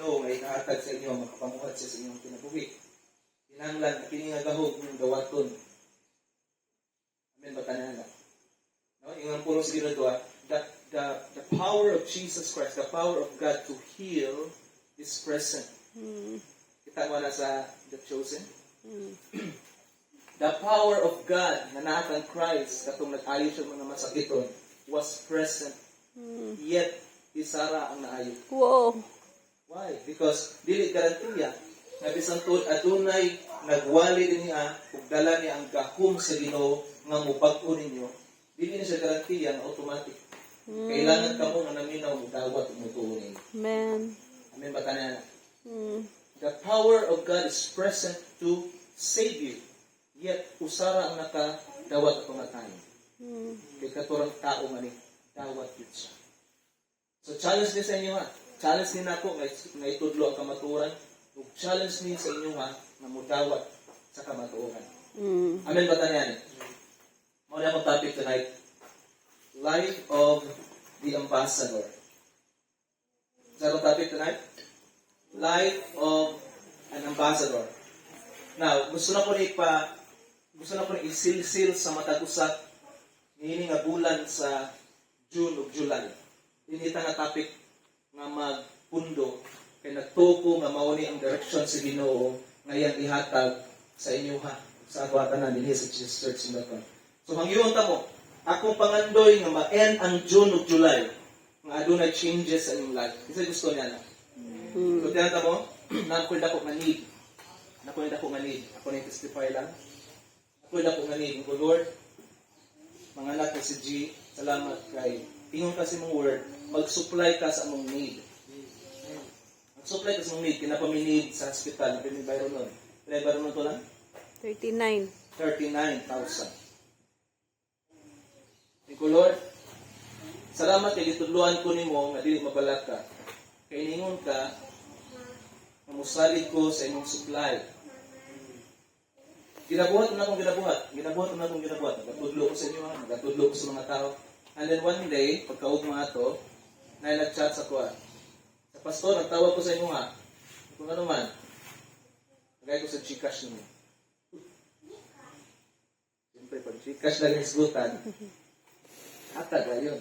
Ginoo nga ikahatag sa inyo makapamuhat sa inyong kinabuhi. Kinahanglan kini nga gahog ng gawaton. Amen ba tanan? No, yung ang pulong sa Ginoo to, the power of Jesus Christ, the power of God to heal is present. Kita mo na sa The Chosen. The power of God na naatang Christ katong nag-ayo siya mga masakiton was present. Yet isara ang naayo. Wow. Why? Because dili garantiya nga bisan tud adunay nagwali niya ug dala niya ang gahom sa Ginoo nga mubag-o ninyo. Dili na siya garantiya nga automatic. Kailangan kamo nga naminaw mo dawat ug mutuon. Amen. Amen ba tanan? The power of God is present to save you. Yet usara ang nakadawat atong tayo. Kay katurang tao man ni dawat yun siya. So challenge ni sa inyo ha. Challenge ni nako nga itudlo ang kamatuoran. Ug challenge ni sa inyo ha nga mudawat sa kamatuoran. Amen ba tanan? Mao na akong topic tonight. Life of the Ambassador. Sa akong topic tonight? Life of an Ambassador. Now, gusto na ko isilsil sa matag usa niini nga bulan sa June ug July. Ini nga topic nga magpundo kay nagtuko nga mao ni ang direction sa Ginoo nga iyang ihatag sa inyo ha sa ato tanan dinhi sa Jesus Church Singapore. So hangyon ta mo, akong pangandoy nga ma-end ang June ug July nga adunay changes sa inyong life. Kasi gusto niya na. So tiyan ta mo, nakoy dako nga need. Nakoy dako nga need. Ako na testify lang. Nakoy dako nga need. Ko Lord, mga anak ko si G, salamat kay ingon kasi mong word, mag-supply ka sa among need. Mag-supply ka sa among need, kinapaminid sa hospital, napimig bayro nun. Pinay bayro nun to lang? 39. 39,000. Thank you, Lord. Salamat kay gitudluan ko nimo nga dili mabalat ka. Kay ningon ka, mamusalig ko sa imong supply. Ginabuhat na akong ginabuhat. Nagatudlo ko sa inyo, nagatudlo ko sa mga tao. And then one day, pagkaugma ato, na nag-chat sa kuha. Sa pastor, nagtawag ko sa inyo ha. Kung ano man, nagay ko sa Gcash ninyo. Siyempre, pag Gcash lang yung isgutan, atag na yun.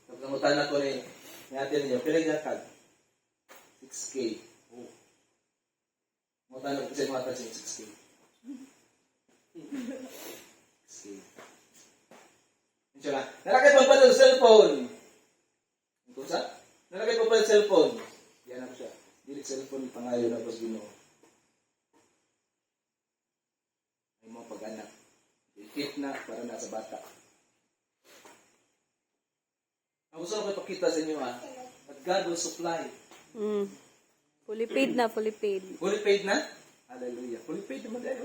Pagkamutan ako ni natin ninyo, pinagdakag. 6K. Oh. Mutan ako sa mga atag 6K. 6K. Insya nalakay pa pala ng cellphone. Kung sa? Nalakay pa pala ng cellphone. Yan ako siya. Dili cellphone, pangayo na pag Ginoo. Ay mga pag-anak. Ikit na para na sa bata. Ang gusto ko ipakita sa inyo ha, that God will supply. Fully paid na, fully paid. Fully paid na? Hallelujah. Fully paid naman dahil.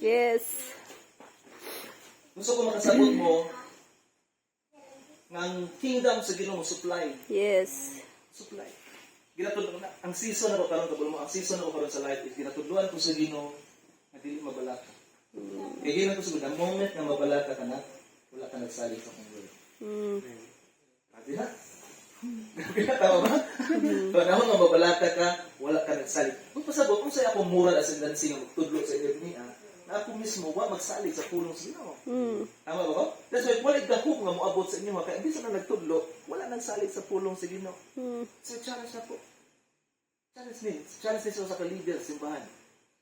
Yes. Gusto ko makasabot mo ng kingdom sa Ginoo supply. Yes. Supply. Ginatudlo na ang season na ko karon kabul mo, ang season na ko karon sa life, ginatudluan ko sa Ginoo nga dili mabalaka. Kaya ginat ko sa the moment na mabalaka ka na, wala ka nagsalig sa kong word. Adi na? Tama ba? Pag ako nga mabalaka ka, wala ka nagsalig. Kung pasabot, kung sa'yo ako moral ascendancy nga magtudlo sa inyo niya, na ako mismo, wa magsalig sa pulong sa inyo. Tama ba ko? That's why, wala gahok nga moabot sa inyo, kaya hindi sa na nagtudlo, wala nagsalig sa pulong sa inyo. So, challenge na po. Challenge niyo sa ka-leader, simbahan.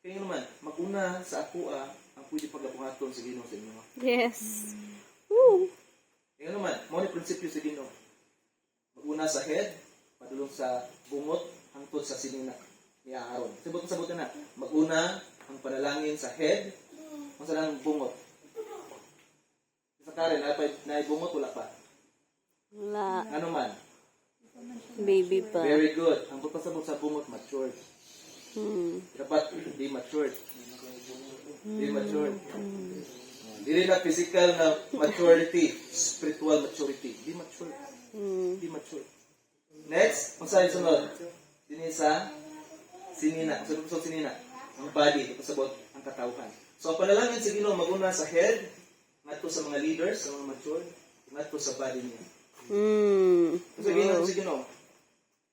Kaya naman, mag-una sa ako ang pwede paglapungaton sa Ginoo sa inyo. Yes. Woo. Kaya naman, mga prinsipyo sa Ginoo. Mag-una sa head, padulong sa bungot, hangtod sa sinina ni Aaron. Sabot na. Mag-una ang panalangin sa head, kung saan ang bungot. Sa Karen, na bungot, wala pa. Wala. Ano man? Baby pa. Very good. Ang pagpasabot sa bungot, matured. Dapat hindi matured. Hindi matured. Hindi na physical na maturity, spiritual maturity. Hindi mature. Hindi mature. Next, kung saan sunod? Dini sa sinina. Kung saan sinina? Ang body. Pagpasabot ang katauhan. So, ang panalangin sa Ginoo, mag-una sa head, ngadto sa mga leaders, sa mga mature, ngadto sa body niya. Kasi ginoo si Ginoo.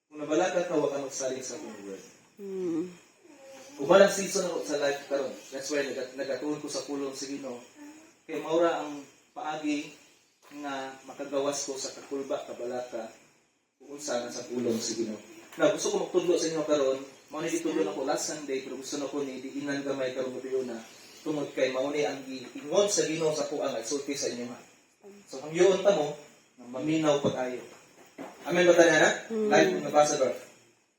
Kung nabalaga ka, huwag ka magsaling sa akong word. Umalang season ako sa life karon. That's why nagatuon ko sa pulong sa Ginoo. Kay maura ang paagi nga makagawas ko sa kakulba, kabalaka, kung unsa na sa pulong sa Ginoo. Na gusto ko magtudlo sa inyo karon, mao ni ditudlo na ko last Sunday, pero gusto na ko ni diinan gamay karon mo na tungod kay mao ni ang giingon sa Ginoo sa kuang ay sulti sa inyo ha. So ang yun ta mo, maminaw pag-ayo. Amen ba tayo na? Life ng ambassador.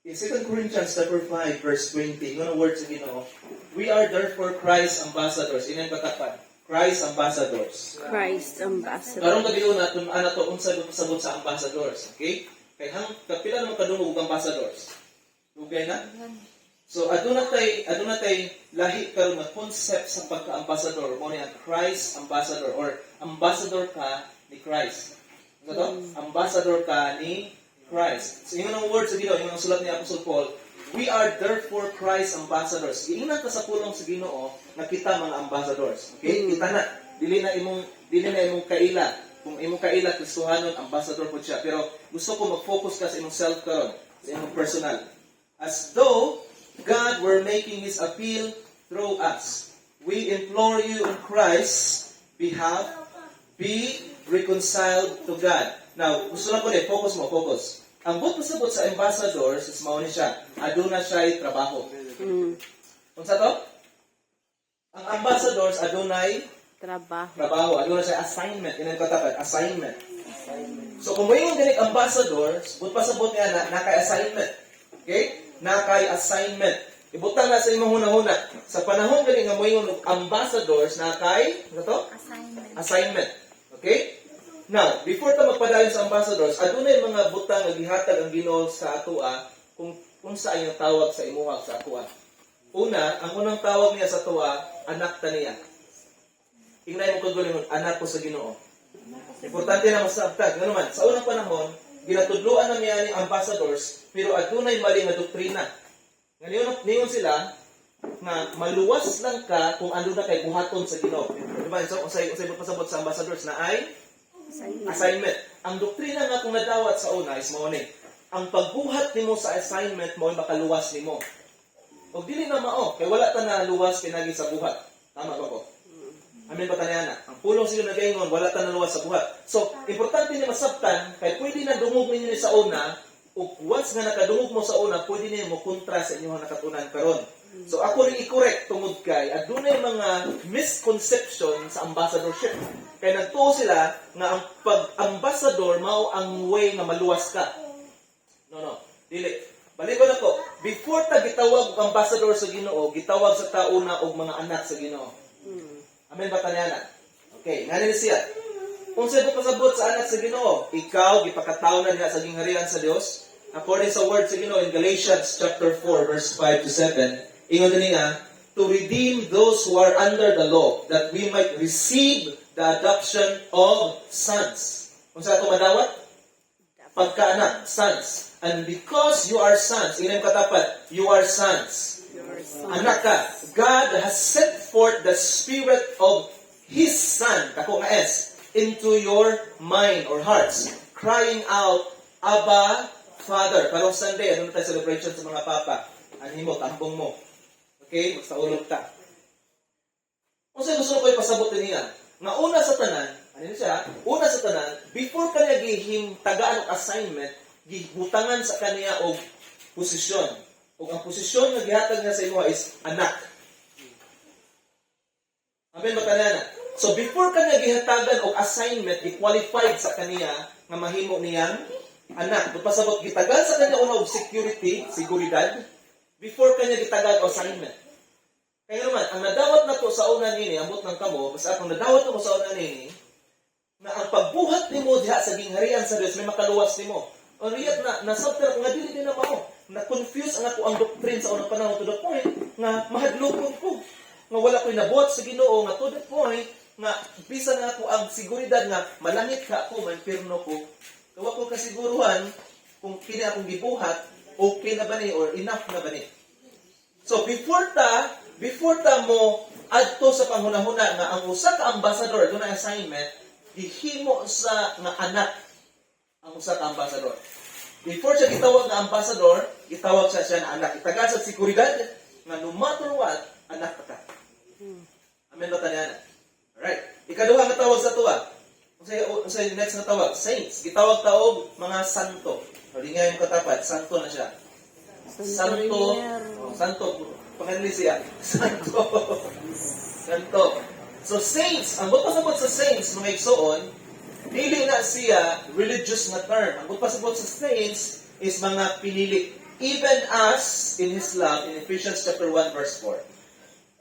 In 2 Corinthians chapter 5, verse 20, yun ang words sa Ginoo. We are therefore Christ ambassadors. Inan katapan? Christ ambassadors. Christ ambassador. Karong gabi na itong to unsa do pasabot sa ambassadors. Okay? Kay hang kapila naman kadungog og ambassadors. Okay na? So aduna tay lahi karon nga concept sa pagka-ambassador mo ni ang Christ ambassador or ambassador ka ni Christ. Ano to? Ambassador ka ni Christ. So ingon ang words sa Ginoo, ingon ang sulat ni Apostle Paul, we are therefore Christ ambassadors. Iingnan ka sa pulong sa Ginoo nga kita mga ambassadors. Okay? Kita na dili na imong kaila. Kung imong kaila Kristohanon, ambassador po siya. Pero gusto ko mag-focus ka sa imong self karon, sa imong personal. As though God were making His appeal through us. We implore you on Christ's behalf, be reconciled to God. Now, gusto lang ko rin, focus. Ang buot pasabot sa ambassadors, is mao ni siya, aduna siya'y trabaho. Kung sa to? Ang ambassadors, adunay trabaho. Aduna siya'y assignment. Yan ang katapat, assignment. So, kung may yung ganing ambassadors, buot pasabot niya na nakay-assignment. Okay? Nakay-assignment. Ibutang na sa imong hunahuna. Sa panahon ganing nga may yung ambassadors, nakay, ano to? Assignment. Okay? Now, before ta magpadayon sa ambassadors, adunay mga butang nga gihatag ang Ginoo sa atoa kung sa yung tawag sa imuha sa atoa. Una, ang unang tawag niya sa atoa, anak ta niya. Ingnay mo kagulong anak ko sa Ginoo. Importante na masabtag. Nga naman, sa unang panahon, ginatudluan na niya ni ambassadors, pero adunay mali nga doktrina. Ngayon, niyon sila nga maluwas lang ka kung ano na kay buhaton sa Ginoo. Diba? So, usay pasabot sa ambassadors na ay assignment. Ang doktrina nga kung nadawat sa una is mao ni. Ang pagbuhat nimo sa assignment mo ay makaluwas nimo. Og dili na mao kay wala ta na luwas pinagi sa buhat. Tama ba ko? Amen ba tanyana? Ang pulong siguro nagaingon wala ta na luwas sa buhat. So, importante ni masabtan kay pwede na dungog ninyo ni sa una ug once nga nakadungog mo sa una, pwede na mo kontra sa inyong nakatunan karon. So ako rin i-correct tungod kay adunay mga misconception sa ambassadorship. Kaya nagtuo sila nga ang pag-ambassador mao ang way nga maluwas ka. No. Dili. Balikan ako. Before ta gitawag og ambassador sa Ginoo, gitawag sa tauna og mga anak sa Ginoo. Amen ba tanan? Okay, ngani siya. Kung sa pasabot sa anak sa Ginoo, ikaw gipakataw na diha sa gingharian sa Dios. According sa word sa Ginoo in Galatians chapter 4 verse 5 to 7. Ingon niya, to redeem those who are under the law, that we might receive the adoption of sons. Kung sa ito madawat? Pagkaanak, sons. And because you are sons, ilang katapat, you are sons. Anak ka. God has sent forth the Spirit of His Son, kako nga S, into your mind or hearts, crying out, Abba, Father. Parang Sunday, ano na tayo celebration sa mga papa? Anhin mo, tampong mo. Okay? Magsaulog ta. Kung sa'yo gusto ko ipasabot niya, nga una sa tanan, ano siya? Una sa tanan, before kanya gihim tagaan og assignment, gibutangan sa kanya og posisyon. Ug ang posisyon nga gihatag niya sa imo is anak. Amen ba kanana? So before kanya gihatagan og assignment, gi-qualified sa kaniya nga mahimo niyang anak. Pasabot gitagan sa kanya una og security, seguridad, before kanya gitagan og assignment. Kaya naman, ang nadawat na to sa una nini, ambot ng kamo, basta kung nadawat mo sa una nini, na ang pagbuhat nimo diha sa gingharian sa Dios may makaluwas nimo. O riyat na nasabta ko nga dili din na mao. Na-confuse ang ako ang doctrine sa unang panahon to the point nga mahadlokon ko. Nga wala ko'y nabuhat sa Ginoo nga to the point nga bisa na ako ang seguridad nga malangit ka ako, mampirno ko. Kawa ko kasiguruhan kung kini akong gibuhat, okay na ba ni or enough na ba ni. So before ta mo adto sa panghunahuna nga ang usa ka ambassador doon na assignment gihimo sa nga anak. ang usa ka ambassador. Before siya gitawag na ambassador, gitawag siya na anak. Itagad sa siguridad nga no matter what, anak ka. Amen ba tanan? Alright. Ikaduha nga tawag sa tuwa. Unsay next nga tawag? Saints. Gitawag taog mga santo. Halingay mo katapat, santo na siya. Santo. Santo. Pangalan siya. Santo. Santo. So saints, ang butpasabot sa saints, mga igsoon, dili na siya religious na term. Ang butpasabot sa saints is mga pinili. Even as in His love, in Ephesians chapter 1 verse 4.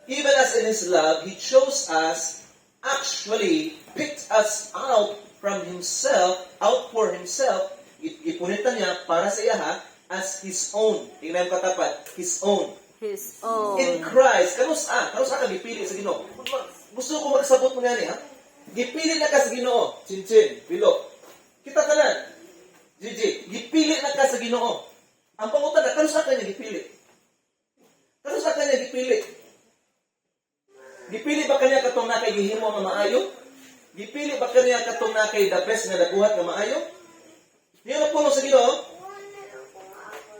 Even as in His love, He chose us, actually picked us out from Himself, out for Himself. Ipunitan niya para sa iya as His own. Tingnan mo katapat, His own. His own. In Christ. Kanusa ka gipili sa Ginoo. Gusto ko magsabot mo gani, ha? Gipili na ka sa Ginoo. Chinchin, Pilo. Kita ka na. Gigi, gipili na ka sa Ginoo. Ang pangutan na, kanusa ka niya gipili? Kanusa ka niya gipili? Gipili ba kaniya katong nakay gihimo nga maayo? Gipili ba kaniya katong nakay the best nga nabuhat nga maayo? Diyan ang puno sa Ginoo.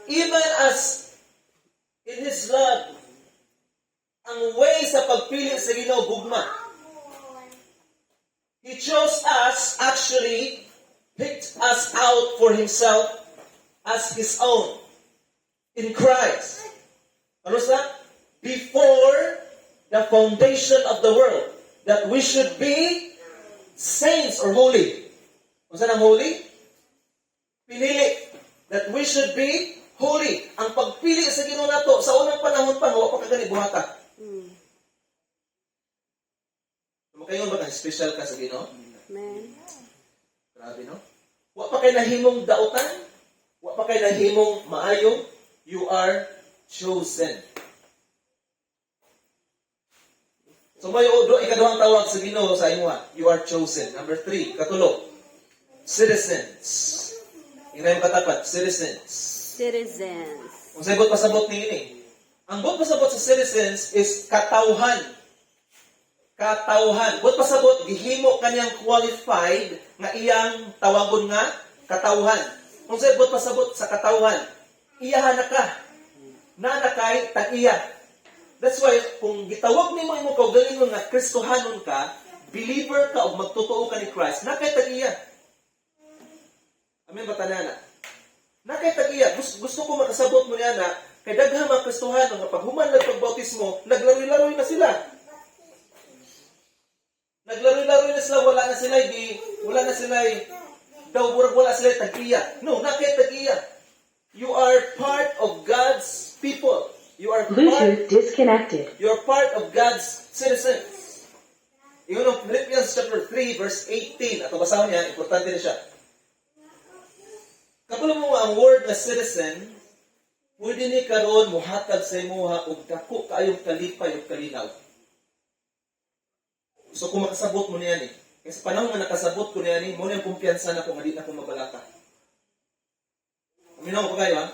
Even as in His love, ang way sa pagpili sa Ginoo gugma. He chose us, actually picked us out for Himself as His own in Christ. Ano sa? Before the foundation of the world, that we should be saints or holy. Ano sa nang holy? Pinili. That we should be holy. Ang pagpili sa Ginoo nato sa unang panahon pa wa pa kagani buhata. Kayo ba kang special ka sa Ginoo? Amen. Grabe, no? Wa pa kay nahimong dautan, wa pa kay nahimong maayo, you are chosen. So may ikaduhang tawag sa Ginoo sa inyo, you are chosen. Number 3, katulo. Citizens. Ingay mo katapat, citizens. Citizens. Kung sa ibot pasabot ni ang bot pasabot sa citizens is katawhan. Katawhan. Bot pasabot, gihimo kanyang qualified nga iyang tawagon nga katawhan. Kung sa ibot pasabot sa katawhan, iyahan na ka. Nanakay, tag-iya. That's why, kung gitawag ni mo imo kaugalingon nga Kristohanon ka, believer ka o magtotoo ka ni Christ, nakay tag-iya. Amen ba tanana? Nakay tag-iya. Gusto ko makasabot mo niya na, kay daghang mga Kristohanon nga pag human nagpagbautismo, naglaroy-laroy na sila. Naglaroy-laroy na sila, wala na sila, daw burag wala sila tag-iya. No, nakay tag-iya. You are part of God's people. You are Bluetooth disconnected. You're part of God's citizens. Yun ang Philippians chapter 3 verse 18. At basahin niya, importante na siya. Kapag mo ang word na citizen, pwede ni karon muhatag sa imuha og dako kaayong kalipay ug kalinaw. So kung makasabot mo niyan kasi sa panahon nga nakasabot ko niyan mo na yung kumpiyansa na kung hindi na ko mabalaka. Aminaw ko kayo, ha?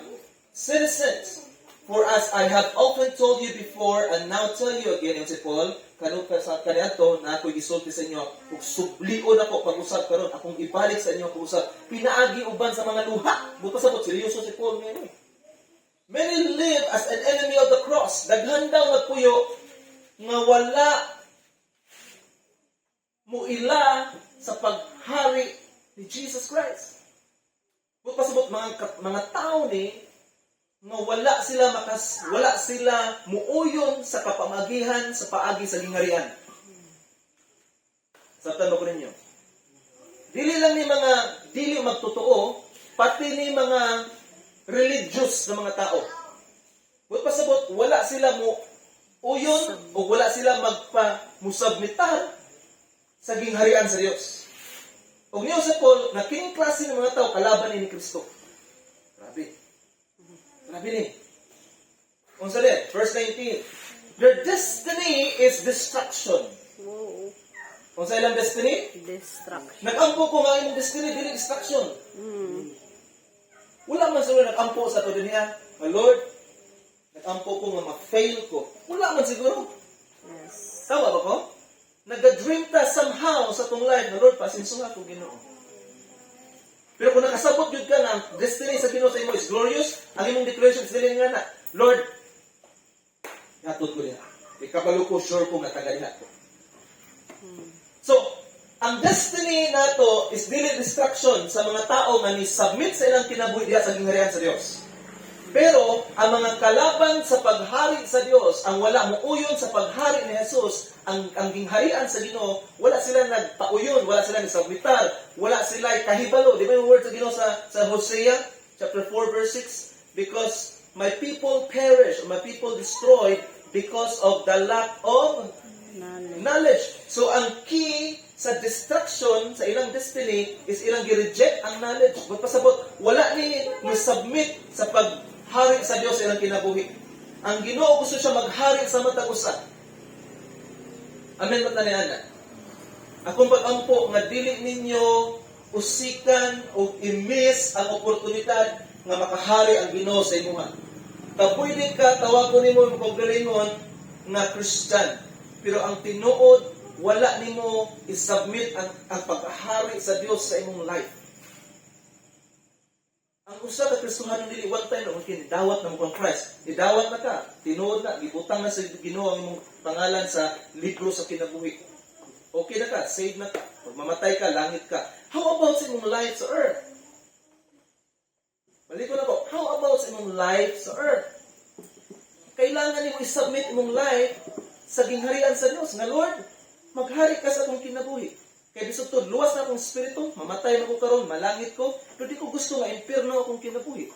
Citizens, for as I have often told you before and now tell you again, si Paul, kanong sa kaniadto na ako'y gisulti sa inyo, kung sublion ako pag-usap karon, akong ibalik sa inyo pag-usap, pinaagi uban sa mga luha. Buto sabot, seryoso si Paul ngayon. Many live as an enemy of the cross. Daghan daw nagpuyo nga wala muila sa paghari ni Jesus Christ. Buto pasabot mga tao ni nga wala sila muuyon sa kapamagihan sa paagi sa gingharian. Sabtan ko ninyo. Dili magtotoo, pati ni mga religious na mga tao. Buot pasabot, wala sila muuyon o wala sila musabmitar sa gingharian sa Dios. Og niyo sa Paul, na kining klase ng mga tao kalaban ni Kristo. Grabe. Grabe ni. Unsa din? Verse 19. Their destiny is destruction. Wow. Unsa ilang destiny? Destruction. Nag-ampo ko nga yung destiny, dili destruction. Wala man siguro nag-ampo sa to niya. My Lord, nag-ampo ko nga ma-fail ko. Wala man siguro. Yes. Tawa ba ko? Nag-dream ta somehow sa tong life na Lord, pasinsuha ko Ginoo. Pero kung nakasabot yun ka na, ang destiny sa Ginoo sa imo is glorious, ang imong declaration is dili nga na, Lord, hatod ko niya. Ikabalo ko, sure ko nga tagalihat ko. So, ang destiny nato is dili distraction sa mga tao nga ni-submit sa ilang kinabuhi diha sa gingharian sa Dios. Pero, ang mga kalaban sa paghari sa Diyos, ang wala muuyon sa paghari ni Jesus, ang gingharian sa Ginoo, wala sila nagpauyon, wala sila nagsubmitar, wala sila kahibalo. Di ba yung word sa Ginoo sa Hosea, chapter 4, verse 6? Because my people perish, or my people destroyed, because of the lack of knowledge. So, ang key sa destruction sa ilang destiny is ilang gi-reject ang knowledge. Magpasabot, wala ni submit sa paghari sa Dios sa ilang kinabuhi. Ang Ginoo gusto siya maghari sa matag usa. Amen ba taniana? Akong pag-ampo nga dili ninyo usikan o i-miss ang oportunidad nga makahari ang Ginoo sa imuha. Pwede ka tawagon nimo ang kongregalingon nga Christian. Pero ang tinuod, wala nimo i-submit ang paghahari sa Dios sa imong life. Ang usa ka Kristohanon dili one time na kini dawat na mo kang Christ. Idawat na ka, tinuod na, gibutang na sa Ginoo ang imong pangalan sa libro sa kinabuhi. Okay na ka, saved na ka. Pag mamatay ka, langit ka. How about sa imong life sa earth? Balik ko na po, how about sa imong life sa earth? Kailangan nimo i-submit imong life sa gingharian sa Dios. Nga Lord, maghari ka sa akong kinabuhi. Kaya bisod to, luwas na akong espiritu, mamatay na ko karon, malangit ko, pero di ko gusto nga impyerno akong kinabuhi.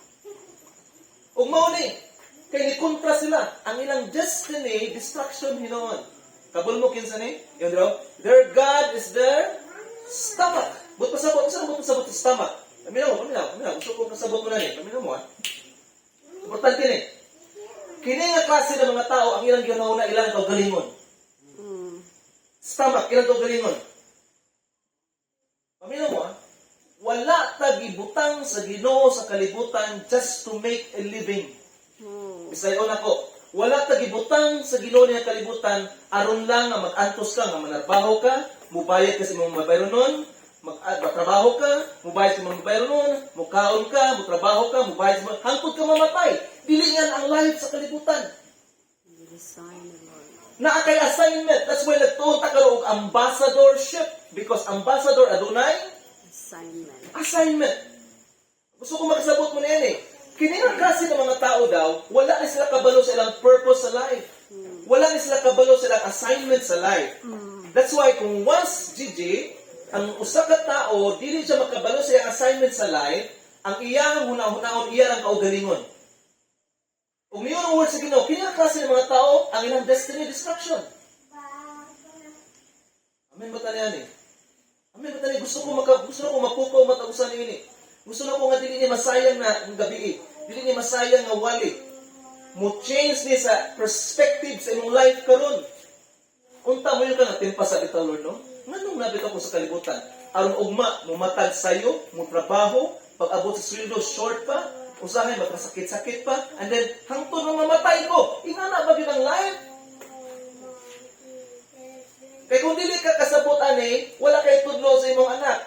Ug mao ni, kay ni kontra sila, ang ilang destiny, destruction hinoon. Kabul mo kinsa ni? Yun daw, their God is their stomach. But pasabot, saan mo pasabot sa stomach? Paminaw, gusto ko pasabot mo na ni. Paminaw mo, ha? Importante ni. Kini nga klase ng mga tao, ang ilang ginauna, ilang kaugalingon. Stomach, ilang kaugalingon. Paminaw mo, ha? Wala tagibutang sa Ginoo sa kalibutan just to make a living. Bisayon ako, wala tagibutang sa Ginoo niya kalibutan aron lang nga mag-antos ka, nga manarbaho ka, mubayad ka sa imong mabayro nun, magtrabaho ka, mubayad sa imong mabayro nun, mukaon ka, mutrabaho ka, mubayad sa hangtod ka mamatay. Dili nga ang life sa kalibutan. Naa kay assignment. That's why nagtuon ta karon og ambassadorship, because ambassador adunay assignment. Gusto ko makasabot mo niyan eh. Kini nga klase ng mga tao daw, wala na sila kabalo sa ilang purpose sa life. Wala na sila kabalo sa ilang assignment sa life. That's why kung once, Gigi, ang usa ka tao, dili siya makabalo sa iyang assignment sa life, ang iyang hunahon iya ang kaugalingon. Kung niyo ang word sa Ginoo, kini nga klase ng mga tao, ang ilang destiny destruction. Amen ba taniyan eh? Amen ba taniyan? Gusto ko mapukaw matagusan ini. Gusto na ko nga dili ni masayang na gabi eh. Dili ni masayang nga wali. Mo change ni sa perspective sa imong life karon. Unta mo yung ka nga timpa sa bitaw Lord, no? Nganong nabitaw ko sa kalibutan? Aron ugma, mumatag sayo, mo trabaho, pag-abot sa sweldo, short pa, usahay, magkasakit-sakit pa, and then, hangtod na mamatay ko. Ingana ba yun ang life? Kaya kung dili ka kasabot ani, wala kay tudlo sa imong anak.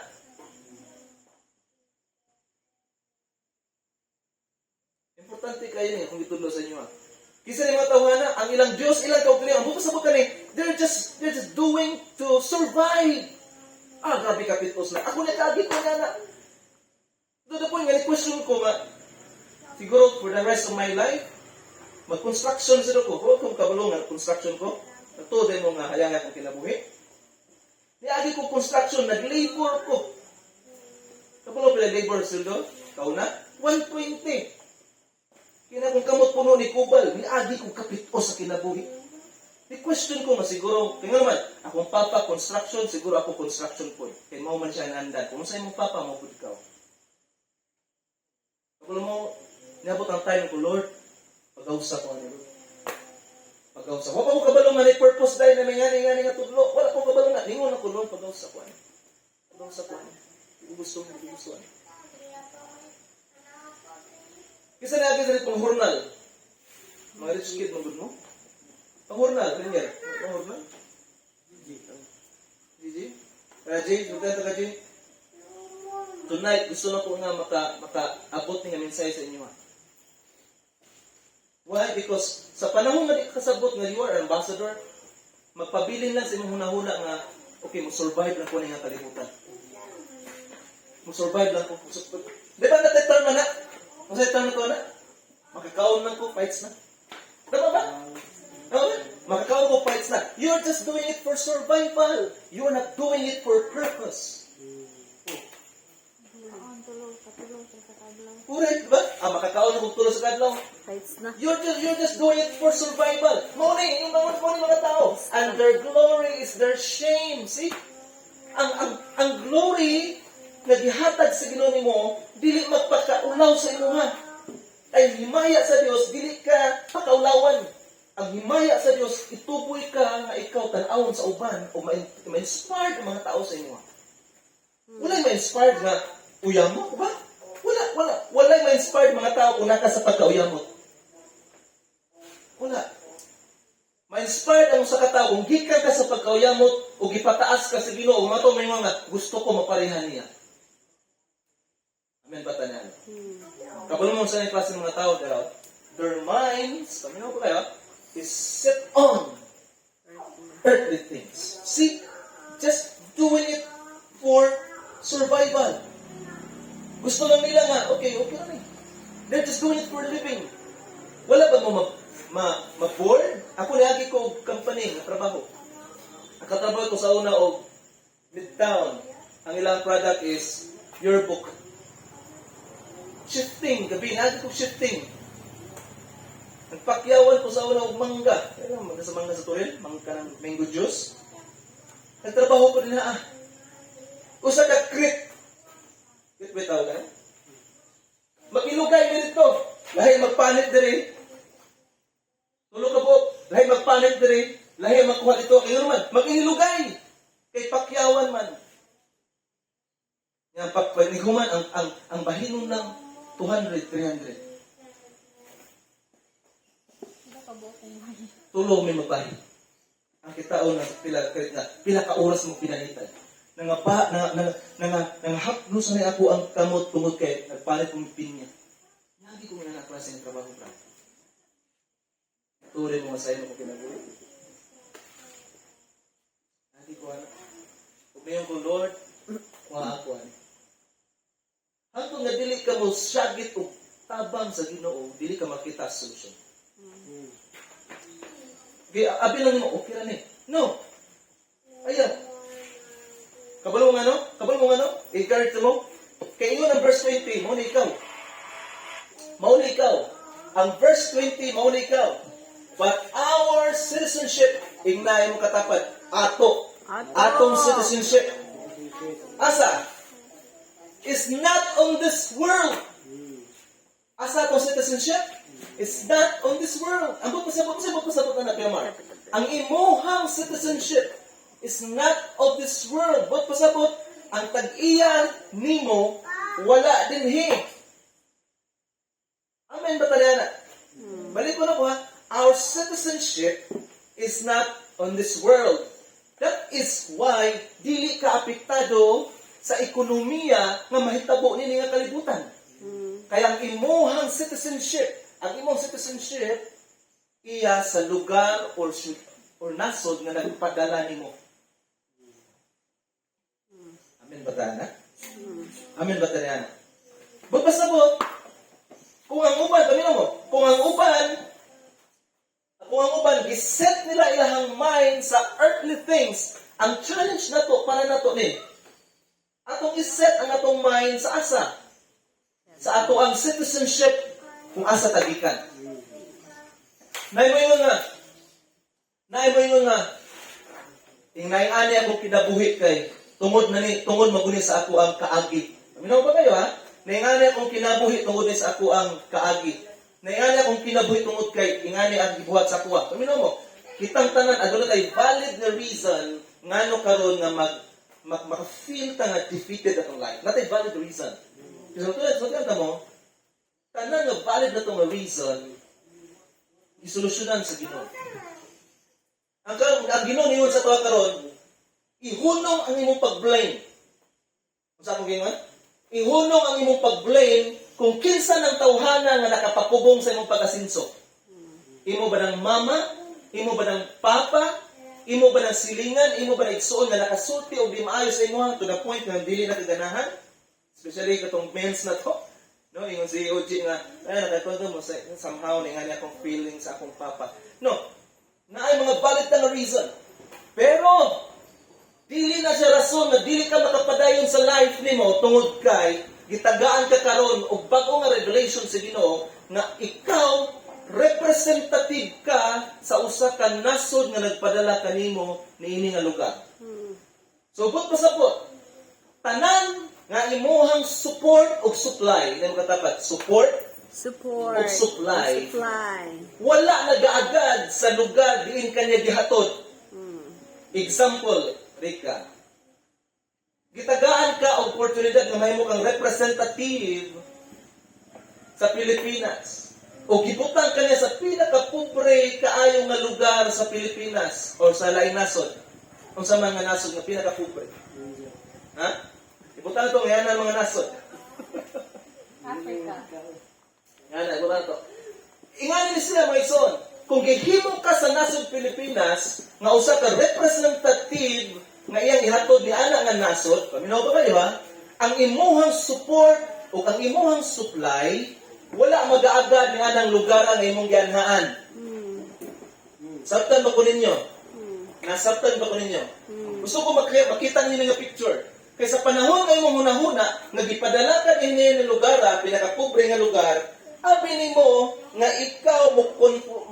Importante kayo niya kung itudlo sa inyo. Kisa ni mga tawhana, ang ilang Diyos, ilang kaugalingon, ang bukasabot ni, they're just doing to survive. Grabe kapitos na. Ako nagkagit ko nga na. Doon po yung question ko nga, siguro for the rest of my life, mag-construction sila ko. Kung kabulong nga construction ko, natuloy mo nga hayang akong kinabuhi. Niagi ko construction, nag-labor ko. Kabulong pala labor sila, kauna, 120. Kina kung kamot puno ni Kubal, niagi kong kapito sa kinabuhi. Di question ko nga siguro, tingnan naman, akong papa construction, siguro ako construction po. Kaya mo man siya nandan. Kung sa'yo mong papa, mo po ikaw. Kapag mo, niabot ang time ko, Lord, pag-ausap ko niyo. Pag-ausap. Wala ko kabalong nga ni purpose dahil na may ngani nga tudlo. Wala ko kabalong nga. Ningon ako, Lord, pag-ausap ko niyo. Pag-ausap ko niyo. Gusto. Kisa na agad rin pang hurnal. Mga rich kid, magod mo? Pang hurnal, ganyan. Pang hurnal? Gigi? Gigi, magkanta ka, Gigi? tonight gusto na ko nga makaabot ni nga mensahe sa inyo. Ha? Why? Because sa panahon nga di ka kasabot nga you are an ambassador, magpabilin lang sa imong hunahuna nga okay, mo-survive lang ko na nga kalibutan. Mo-survive lang ko. Di ba natay-term na? Masay term na to na? Makakaon lang ko, fights na. Tama ba? Okay? Makakaon ko, fights na. You're just doing it for survival. You're not doing it for purpose. Correct ba? Makakaon ako tulo sa kadlaw. Fights na. You're just doing it for survival. Muna yung mga tao. And their glory is their shame. See? Ang glory na gihatag sa Ginoo nimo dili magpakaulaw sa imuha. Ay himaya sa Dios dili ka pakaulawan. Ang himaya sa Dios ituboy ka nga ikaw tan-awon sa uban o ma-inspired ang mga tao sa imuha. Wala ma-inspired nga uyamo ba? Wala ma-inspired mga tao kung naka sa pagkauyamot. Wala. Ma-inspired ang sa katao kung gikan ka sa pagkauyamot o gipataas ka sa Ginoo, mato may mga gusto ko maparehan niya. Amen ba tanan? Kabalo mo sa klase ng mga tao daw, their minds, paminaw ko kayo, is set on earthly things. See, just doing it for survival. Gusto lang nila nga, okay lang eh. They're just doing it for living. Wala ba mo ma-board? Ako lagi ko company na trabaho. Nakatrabaho ko sa una o Midtown. Ang ilang product is your book. Shifting, gabi, lagi ko shifting. Nagpakyawan ko sa una og mangga. Mangga sa Toril, mangga ng mango juice. Nagtrabaho ko din na usa ka crit. Wait, tawag ka? Mag-ilugay dito. Lahi magpanit diri. Tulo ka po. Lahi magpanit diri. Lahi magkuha dito. Kayo naman, mag-ilugay. Kay pakyawan man. Yang pagpaniguman ang bahinon ng 200, 300. Tulo may magbahi. Ang kitaon na pila ka oras mo pinanitan. Nangahapno sa niya ako ang kamot tungod kay nagpalit kong pinya. Lagi ko nga klase ng trabaho pra. Tuloy mo masaya mo kinabuhi. Lagi ko umayon ko, Lord, kuha ako hangtod nga dili ka mo syagit o tabang sa Ginoo, dili ka makita solution. Abi lang mo, okay ra ni. No. Ayaw. Kabalo mo ano? I-encourage mo. Kaya yun ang verse 20, mauna ikaw. Ang verse 20, mauna ikaw. But our citizenship, ingnahin mo katapat, atong citizenship. Asa? Is not on this world. Asa atong citizenship? It's not on this world. Ang pasabot na Piamar. Ang imuhang citizenship is not of this world. But pasabot, ang tag-iya nimo, wala dinhi. Amen ba tayo na? Balik ko na po ha. Our citizenship is not on this world. That is why dili ka apektado sa ekonomiya nga mahitabo nini nga kalibutan. Kaya ang imong citizenship iya sa lugar or nasod nga nagpadala nimo. Amen ba tayo na? Amen ba tayo na? Magpasabot, kung ang uban, giset nila ilahang mind sa earthly things, ang challenge na to, para na to ni, atong iset ang atong mind sa asa? Sa ato ang citizenship, kung asa tagikan. Naimoy nga, ingnaing-ani akong kinabuhi kay, tungod maguni sa ako ang kaagi. Minaw ba kayo ha? Naingani akong kinabuhi tungod sa ako ang kaagi. Naingani akong kinabuhi tungod kay ingani ang gibuhat sa kuha. Minaw mo, kitang tanan aduna kay valid na reason ngano karon nga maka-feel ta nga defeated atong life. Natay valid reason. So tulad mo, tanan nga valid na tong reason isolusyonan sa Ginoo. Ang Ginoo niyon sa tuwa karon, ihunong ang imong pag-blame. Unsa akong gingon? ihunong ang imong pag-blame kung kinsa ng tawhana nga nakapapubong sa imong pag-asinso. Imo ba ng mama? Imo ba ng papa? Imo ba ng silingan? Imo ba ng igsuon nga nakasulti o di maayo sa imo to the point nga dili na kaganahan? Especially katong mens na to. No, yung si OG nga, nakakwento mo somehow ni nga niya akong feeling sa akong papa. No, na ay mga valid na reason. Pero, dili na siya rason na dili ka makapadayon sa life nimo tungod kay gitagaan ka karon og bag-o nga revelation sa Ginoo nga ikaw representative ka sa usa ka nasod nga nagpadala kanimo niini nga lugar. So, but pasabot, tanan nga imuhang support o supply, hindi mo katapat, support Support. o supply, Supply. wala nagaagad sa lugar diin kanya gihatod. Example, Rika, gitagaan ka og oportunidad nga mahimo kang representative sa Pilipinas. O gibutang kanya sa pinaka-pobre kaayo nga lugar sa Pilipinas o sa laing nasod. Kung sa mga nasod nga pinaka-pobre. Ha? Ibutang ito ngayon ang mga nasod. Africa. Yan, ibutang ito. Inganin sila mga ison. Kung gihimo ka sa nasod Pilipinas, nga usa ka representative nga iyang ihatod ni ana nga nasod, paminaw ba kayo ha? Ang imuhang support o ang imuhang supply, wala mag-aagad ni anang lugar ang imong gianhaan. Sabtan ba ko ninyo? Nasabtan ba ko ninyo? Gusto ko makita ninyo nga picture. Kaya sa panahon nga imong hunahuna, nga gipadala ka ninyo ng lugar, pinaka-pobre nga lugar, abi nimo nga ikaw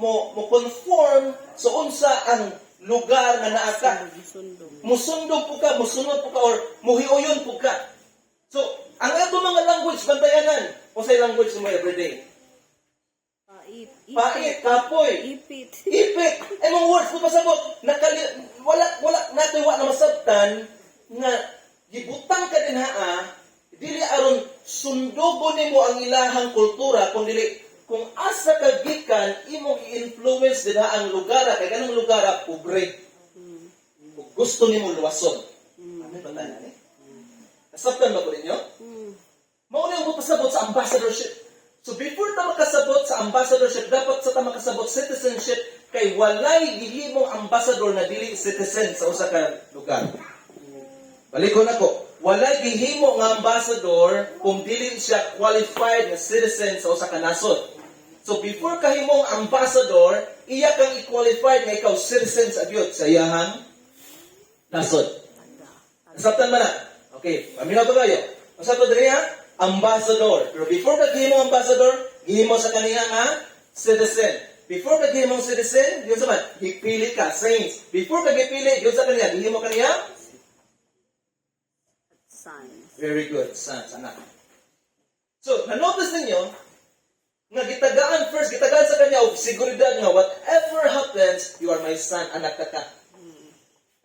mo conform sa unsa ang lugar nga naa ka. Musundog po ka, musunod po ka, or muhiuyon po ka. So, ang ato mga language, bantayanan. O sa language mo everyday? Pait, kapoy, Ipit. ipit. Eh, mga words po pasabot. Wala natuwa na masabtan nga gibutang ka din dili aron sundugo nimo ang ilahang kultura, kung asa ka gikan imong i-influence din ang lugar, kay ganung lugar pobre. Kung gusto nimo luwason. Ano ba tanan eh? Nasabtan ba ko ninyo? Mauna yung pasabot sa ambassadorship. So before ta makasabot sa ambassadorship, dapat sa ta makasabot citizenship kay walay gihimong ambassador na dili citizen sa usa ka lugar. Balikon ako, walay gihimo nga ambassador kung dili siya qualified na citizen sa usa ka nasod. So before kahimong ambassador, iya kang i-qualified nga ikaw citizen sa gyud sa iyahang nasod. Nasabtan man na? Okay, paminaw to kayo. Usa to diri ha? Ambassador. Pero before ka gihimo ambassador, gihimo sa kaniya nga citizen. Before ka gihimo citizen, yun sa man, hipili ka, saints. Before ka gipili, yun sa kaniya, gihimo kaniya? Sons. Very good, sons, anak. So, na-notice ninyo, nga gitagaan sa kanya, o seguridad nga, whatever happens, you are my son, anak ka ka.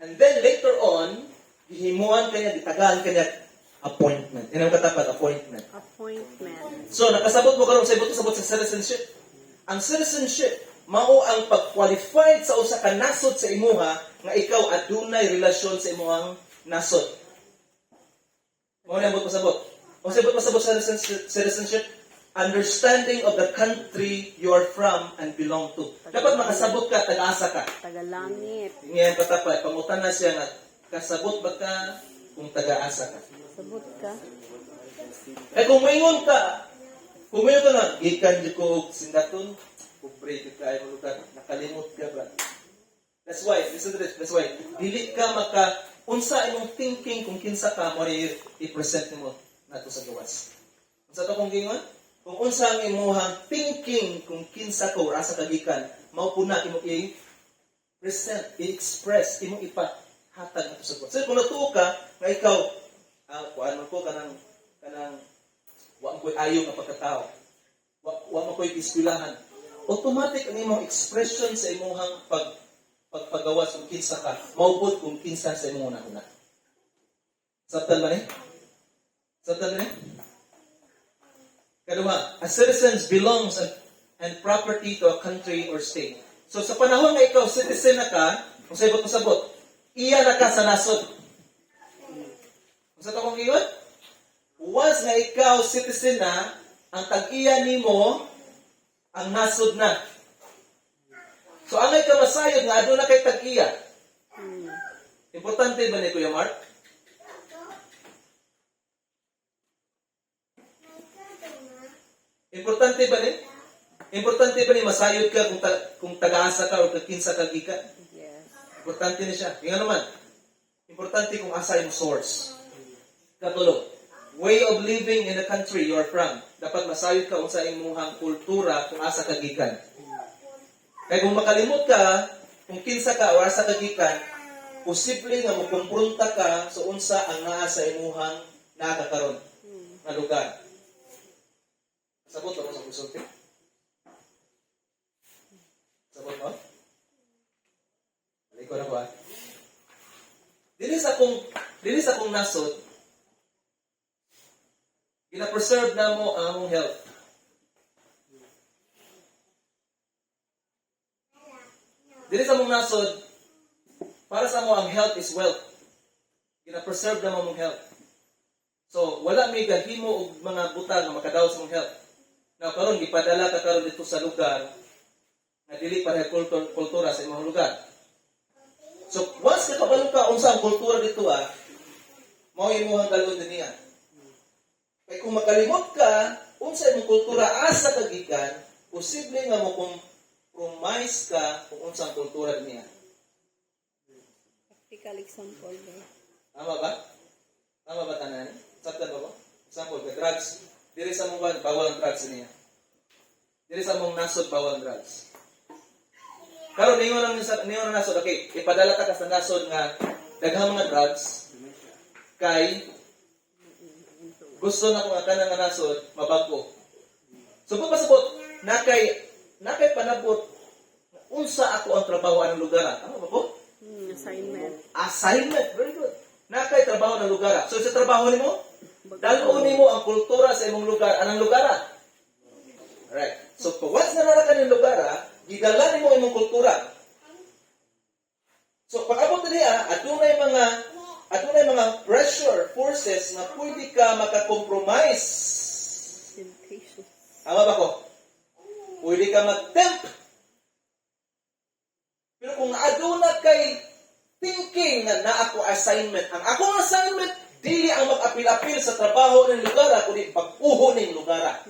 And then later on, gihimuan kanya, gitagaan kanya, appointment. Yan ang katapat, appointment. Appointment. So, nakasabot mo karon sa sabot sa citizenship. Ang citizenship, mao ang pag-qualified sa usa ka nasod sa imuha nga ikaw adunay relasyon sa imuhang nasod. Mao ni ambot pasabot. O sabot pasabot sa citizenship, understanding of the country you are from and belong to. Dapat makasabot ka, taga-asa ka. Tagalangit. Ngayon katapat, pangutan na siya nga, kasabot ba ka kung taga-asa ka? Sabot ka. Eh kung maingon ka na, gikan di ko sindaton, pobre ka kayo mo lugar, nakalimot ka ba? That's why, listen to this, that's why, dili ka unsa imong thinking kung kinsa ka mo i-present mo nato sa gawas. Unsa to kung gingon? Kung unsa ang imuhang thinking kung kinsa ka or asa ka gikan, mao puna imo i-present, i-express, imo ipahatag nato sa gawas. So kung natuo ka, nga ikaw, kuan man ko kanang wa mo koy ayo nga pagkatao. Wa mo koy iskulahan. Automatic ang imong expression sa imong pagpagawas kung kinsa ka, maubot kung kinsa sa imong una. Sabtan ba ni? Sabtan ba ni? Kaduha, a citizen belongs and property to a country or state. So sa panahon nga ikaw citizen na ka, kung sabot, iya na ka sa nasod. Sa takong iyon, once nga ikaw citizen na, ang tag-iya nimo ang nasod na. So angay ka masayod nga aduna kay tag-iya. Importante ba ni Kuya Mark? Importante ba ni? Importante ba ni masayod ka kung taga-asa ka o kinsa ka gikan? Yes. Importante ni siya. Nga naman, importante kung asa yung source. Katulo, way of living in the country you are from. Dapat masayod ka kung sa imuhang kultura kung asa ka gikan. Kaya kung makalimot ka, kung kinsa ka o asa ka gikan, posible nga magkumpronta ka sa unsa ang naa sa imuhang nakakaroon na lugar. Sabot ba mo sa konsulti? Sabot mo? Balik ko na ba? Dili sa kong nasod, gina-preserve na mo ang among health. Dili sa mong nasod, para sa mo ang health is wealth. Gina-preserve na mo ang health. So, wala may gahimo og mga butang nga makadaot sa mong health. Now, karon gipadala ka karon dito sa lugar na dili pareha kultura sa imong lugar. So, once nakabalo ka unsa ang kultura dito mao imong galon din niya. Kaya kung makalimot ka unsa imong kultura asa ka gikan, posible nga mo compromise ka kung unsa ang kultura niya. Practical example ba? Tama ba? Tama ba tanan? Saktan ba ko? Example, ka drugs. Diri sa mong bawal ang drugs niya. Diri sa mong nasod bawal ang drugs. Karon ningon ang nasod, okay, ipadala ta ka sa nasod nga daghang mga drugs kay gusto na ko nga kanang nga nasod mabago. So kung pasabot nakay panabot unsa ako ang trabaho anong lugar. Ano ba ko? Assignment. Assignment, very good. Nakay trabaho ng lugar. So sa trabaho nimo, dalo nimo ang kultura sa imong lugar, anang lugar. Alright. So once na narakan yung lugar, gidala nimo imong kultura. So pag abot niya, adunay mga pressure forces na pwede ka makakompromise. Temptation. Tama ba ko? Pwede ka mag-tempt. Pero kung aduna kay thinking na ako assignment, ang akong assignment, dili ang mag-apil-apil sa trabaho ng lugar, kundi pag-uho ng lugar.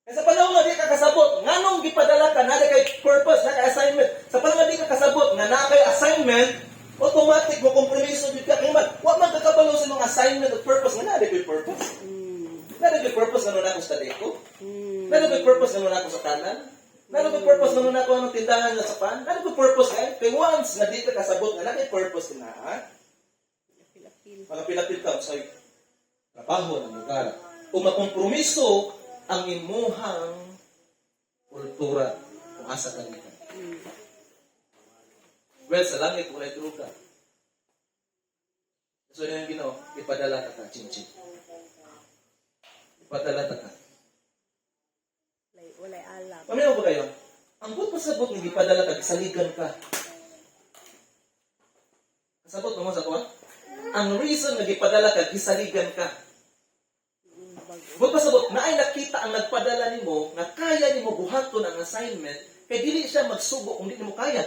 Kaya sa panahon nga di ka kasabot, nganong gipadala ka, nada kay purpose, nada kay assignment. Sa panahon nga di ka kasabot, nga na kay assignment, automatic mo kompromiso din ka. Kaya man, huwag man kakabalo sa mga assignment at purpose, nga nada kay purpose. Nada kay purpose nga nun ako sa deko. Nada kay purpose nga nun ako sa kanan. Nada kay purpose nga nun ako ang tindahan nga sa pan. Nada kay purpose nga, kay once nga di ka kasabot, nga nada kay purpose na, mga pilapil ka sa trabaho ng lugar. Kung makompromiso ang imuhang kultura kung asa ka nito. Well, sa langit, wala droga. So, yun yung ginawa, ipadala ka ka, chin-chin. Ipadala ka ka. Walay alak. Paminaw ba kayo? Ang buot pasabot ng ipadala ka, isaligan ka. Kasabot mo sa kuha? Ang reason na ipadala ka, gisaligan ka. Buot pasabot, na ay nakita ang nagpadala nimo na kaya nimo buhaton ang assignment, kaya dili siya magsubo kung di nimo kaya.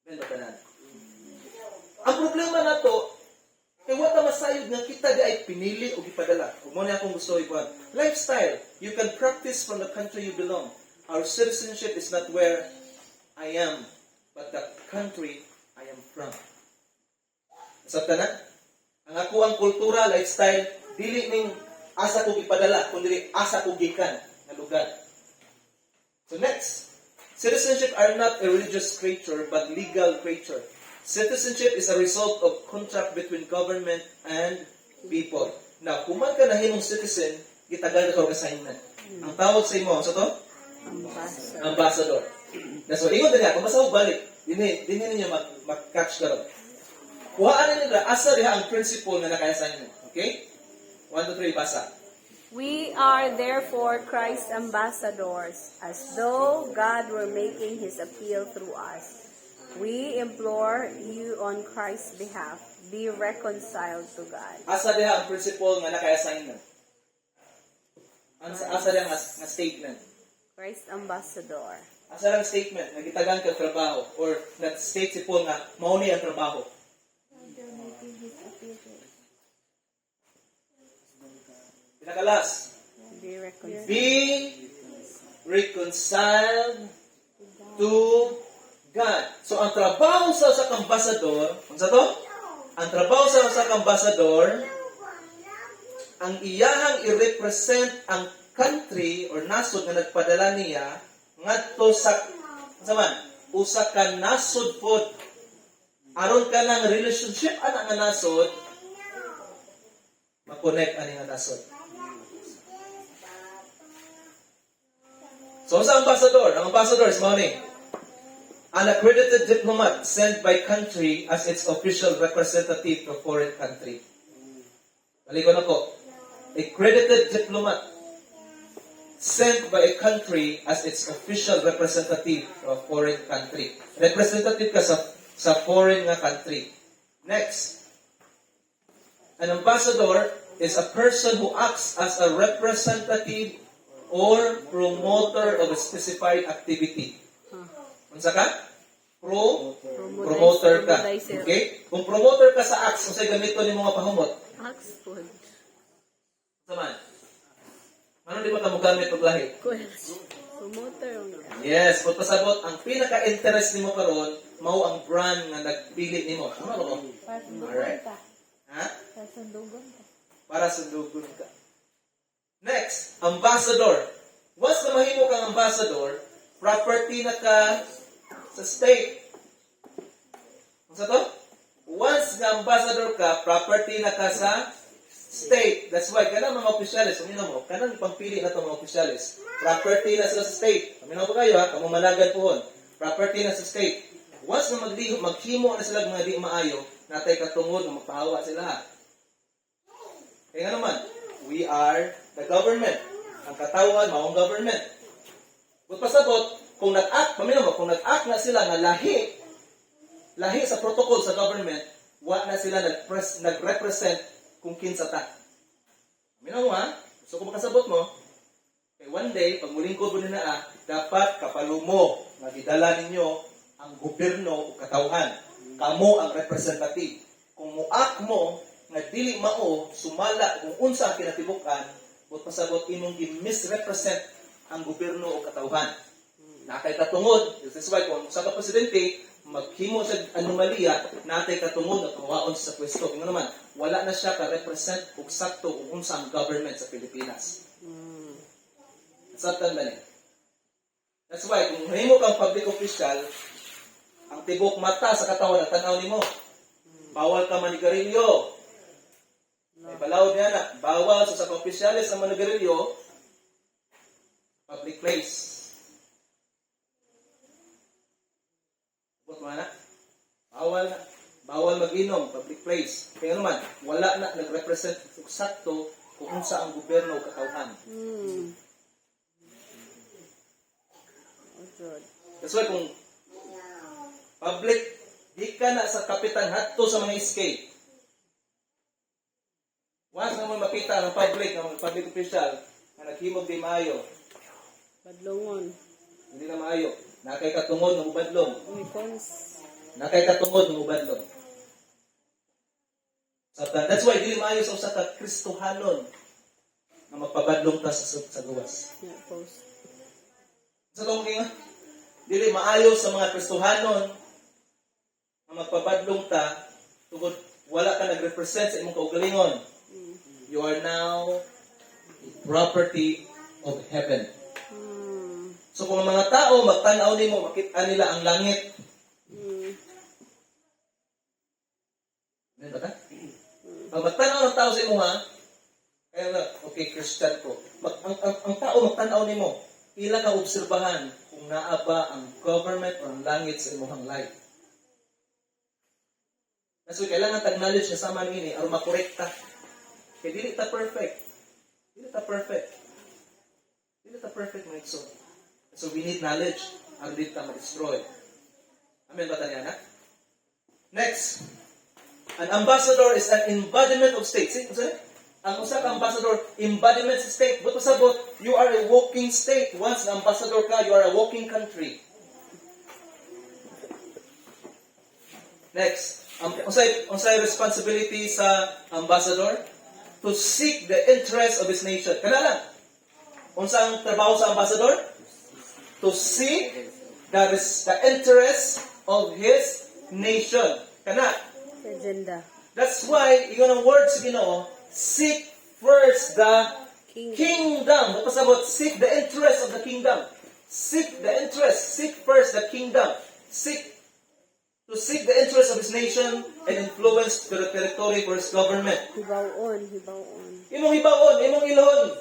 Ganda ka na. Ang problema na to, kaya wata masayod nga kita di ay pinili o ipadala. Kung mo na akong gusto ibuhat. Lifestyle, you can practice from the country you belong. Our citizenship is not where I am, but the country I am from. Sabta na? Ang ako ang kultura, lifestyle, dili ning asa ko ipadala, kundi asa ko gikan na lugar. So next, citizenship are not a religious creature, but legal creature. Citizenship is a result of contract between government and people. Now, kung man ka nahimong citizen, gitagal na ka assignment. Ang tawag sa imo, sa to? Ambassador. That's why, ingon din niya, kung basta mo balik, din ninyo mag-catch ka ron. Kuhaan nila, asa riha ang principle na naka-assign mo. Okay? 1, 2, 3, basa. We are therefore Christ's ambassadors, as though God were making His appeal through us. We implore you on Christ's behalf, be reconciled to God. Asa diha ang principle nga naka-assign na? Asa diha nga statement? Christ ambassador. Asa lang statement nga gitagan ka trabaho or nag-state si Paul nga mao ni ang trabaho. Pinakalas, Be reconciled. be reconciled to God. So ang trabaho sa usa ka ambasador, unsa to? Ang trabaho sa usa ka ambasador, ang iyahang i-represent ang country or nasod nga nagpadala niya ngadto sa unsa man usa ka nasod pod aron ka ng relationship ana nga nasod ma-connect ani nga nasod. So sa ambassador, ang ambassador is mao ni an accredited diplomat sent by country as its official representative to foreign country. Baligon ako. Accredited diplomat sent by a country as its official representative to a foreign country. Representative ka sa foreign nga country. Next. An ambassador is a person who acts as a representative or promoter of a specified activity. Unsa ka? Promoter ka. Promodizer. Okay? Kung promoter ka sa acts, unsay gamito ni mga pahumot? Oxford. Saman. Ano di ba ka mo gamit og lahi? Promoter. Yes, kung pasabot, ang pinaka-interest nimo karon mao ang brand nga nagpili nimo. Ano ba ko? Alright. Ha? Para sundugon ka. Next, ambassador. Once na mahimo kang ambassador, property na ka sa state. Ano to? Once na ambassador ka, property na ka sa state. That's why, kanang mga opisyalis, kumino mo, kanang ipangpili na itong mga opisyalis. Property na sila sa state. Kumino po kayo ha, kamumalagan po hon. Property na sa state. Once na maghimo na sila mga di maayo, natay katungod na magpahawa sila ha. Kaya nga naman, we are the government. Ang katawan, maong government. Kung pasabot, kung nag-act, pamino mo, kung nag-act na sila nga lahi sa protocol sa government, wa na sila nag-represent kung kinsa ta. Pamino mo ha? So kung makasabot mo, okay, one day, pag mulingkod mo na dapat kapalumo nga gidala ninyo ang gobyerno o katawhan. Kamo ang representative. Kung muak mo, nga dili mao sumala kung unsa ang kinatibukan, but pasabot imong gi-misrepresent ang gobyerno o katawhan. Nakay katungod, this is why kung sa presidente maghimo sa anomalya, natay katungod na kawaon sa pwesto. Kung naman, wala na siya ka-represent og sakto kung unsa ang government sa Pilipinas. Sabtan ba niya? That's why, kung mahimo kang public official, ang tibok mata sa katawan at tanaw nimo, bawal ka manigarilyo. May balawd niya na, bawal sa ka-opisyalis ang manigarilyo, public place. Bukot mo na, bawal mag-inom, public place. Kaya naman, wala na nag-represent sakto kung unsa ang gobyerno o katawhan. That's why kung public, di ka na sa kapitan hatto sa mga escape. Once na mo makita ng public official, na naghimog di maayo, Badlongon. hindi na maayo, nakay katungod ng ubadlong. Umikons. Nakay katungod ng ubadlong. That's why, di maayo sa usa ka Kristohanon na magpabadlong ta sa gawas. Yeah, post. Sa tong nga, dili maayo sa mga Kristohanon na magpabadlong ta tungod wala ka nagrepresent sa imong kaugalingon. You are now a property of heaven. So kung ang mga tao magtanaw nimo, makita nila ang langit. Ano ba ta? Pag magtanaw ng tao sa imo ha, kaya na, okay, Christian ko. Ang tao magtanaw nimo, ila ka obserbahan kung naa ba ang government or ang langit sa imong life. Kasi kailangan tag-knowledge na sama nini aron makorekta. Kaya dili ta perfect. Dili ta perfect mga igsoon. So we need knowledge aron dili ta ma-destroy. Amen ba taniya na? Next, an ambassador is an embodiment of state. See, sorry? Ang usa ka ambassador, embodiment sa state. But pasabot, you are a walking state. Once na ambassador ka, you are a walking country. Next, unsay responsibility sa ambassador? To seek the interest of his nation. Kana lang. Unsang trabaho sa ambassador? To seek the interest of his nation. Kana. Agenda. That's why, yung ang word sa Ginoo, seek first the kingdom. Pasabot, seek the interest of the kingdom. Seek the interest. Seek first the kingdom. To seek the interest of his nation and influence to the territory for his government. Hibaw-on. Imong hibaon, imong ilhon.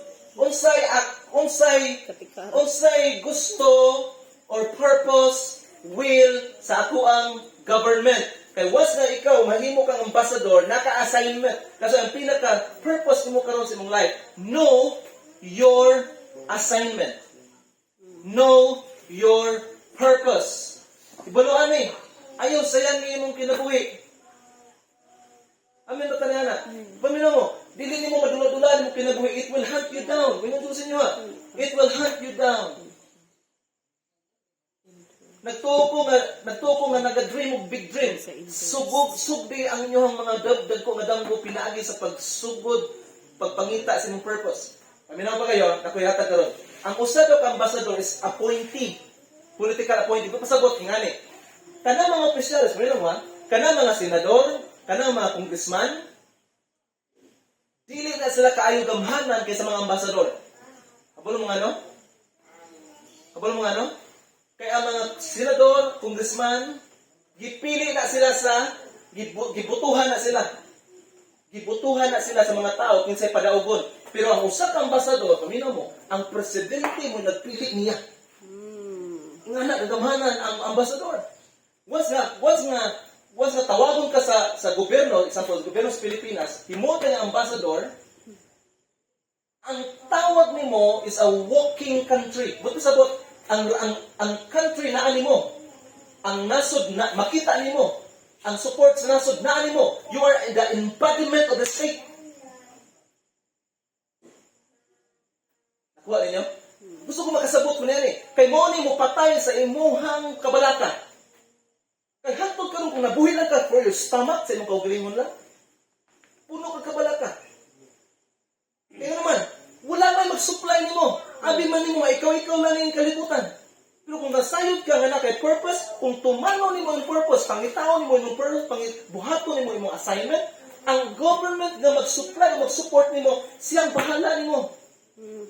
Unsay gusto or purpose, will sa ako ang government. Kay once na ikaw mahimo kang ambassador, naka-assignment. Kasi ang pinaka-purpose mo karon sa imong life, know your assignment. Know your purpose. Ibaluan ni, ayaw sayang ni imong kinabuhi. Amen ba tanana? Paminaw mo, dili nimo madula-dula mo kinabuhi, it will hunt you down. Minunod sa inyo ha. It will hunt you down. Nagtuko nga naga-dream og big dream. Sugdi ang inyong mga dagko nga damgo pinaagi sa pagsugod, pagpangita sa imong purpose. Paminaw ba kayo? Nakoy hatag karon. Ang usa ka ambassador is appointee. Political appointee. Pasabot ngani. Kana mga opisyalis, paminaw ha? Kana mga senador, kana mga congressman, dili na sila kaayo gamhanan kaysa mga ambassador. Kabalo mo ano? Kaya ang mga senador, congressman, gipili na sila sa, gibutuhan na sila. Gibutuhan na sila sa mga tao kinsay padaugon. Pero ang usa ka ambasador, paminaw mo, ang presidente mo nagpili niya. Nga na, gagamhanan ang ambasador. Once nga tawagon ka sa gobyerno, example, gobyerno sa Pilipinas, himo ka ng ambasador, ang tawag nimo is a walking country. Buto sabot, ang country na animo, ang nasod na makita nimo, ang support sa nasod na animo, you are the embodiment of the state. Nakuha ninyo? Gusto ko makasabot ko na yan eh. Kay mo ni mo patay sa imuhang kabalaka. Kay hantod karon kung nabuhi lang ka for your stomach sa imong kaugalingon lang, puno ka kabalaka. Kaya naman, wala man mag-supply nimo. Abi man nimo ikaw lang ning kalibutan. Pero kung nasayod ka nga na kay purpose, kung tumanaw nimo ang purpose, pangitaon nimo imong purpose, buhaton nimo imong assignment, ang government nga mag-supply, mag-support nimo, siyang bahala nimo.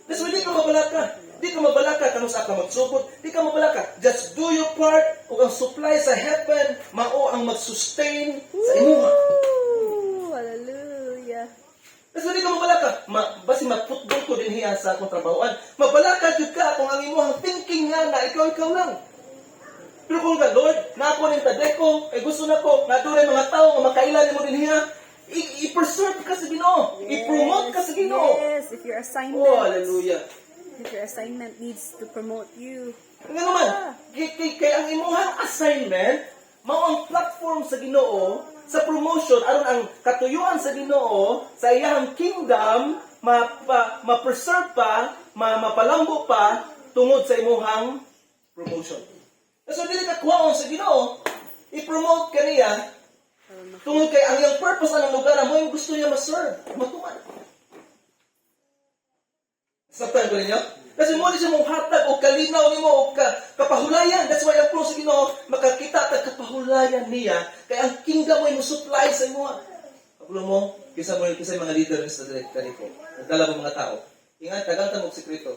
That's why di ka mabalaka. Di ka mabalaka kanus ka magsugod. Di ka mabalaka. Just do your part ug ang supply sa heaven mao ang mag-sustain sa imuha. Hallelujah. Kasi di ka mabalaka. Basi maputbol ko din hiya sa akong trabahoan. Mabalaka jud ka kung ang imuhang thinking nga na ikaw lang. Pero kung ka, Lord, na ako ning tadeko, ay gusto na ko, na doon mga tao nga makailan mo din hiya, i-preserve ka sa Ginoo. I-promote ka sa Ginoo. Yes, if your assignment, Oh, hallelujah. if your assignment needs to promote you. Nga naman, kay ang imuhang assignment, mao ang platform sa Ginoo sa promotion aron ang katuyuan sa Ginoo sa iyang kingdom ma-preserve pa, mapalambo pa tungod sa imuhang promotion. So dili ka kuwaon sa Ginoo, i-promote ka niya tungod kay ang iyang purpose anong lugar mo yung gusto niya ma-serve, matuman. Sabtan ko ninyo? Kasi mo siya mong hatag o kalinaw ni mo o kapahulayan. That's why ang sa Ginoo makakita at kapahulayan niya kaya ang kingdom mo yung supply sa imo. Kapulo mo, kisa mga leader sa kaniko. Nagdala mo mga tao. Ingat, tagang mo sekreto.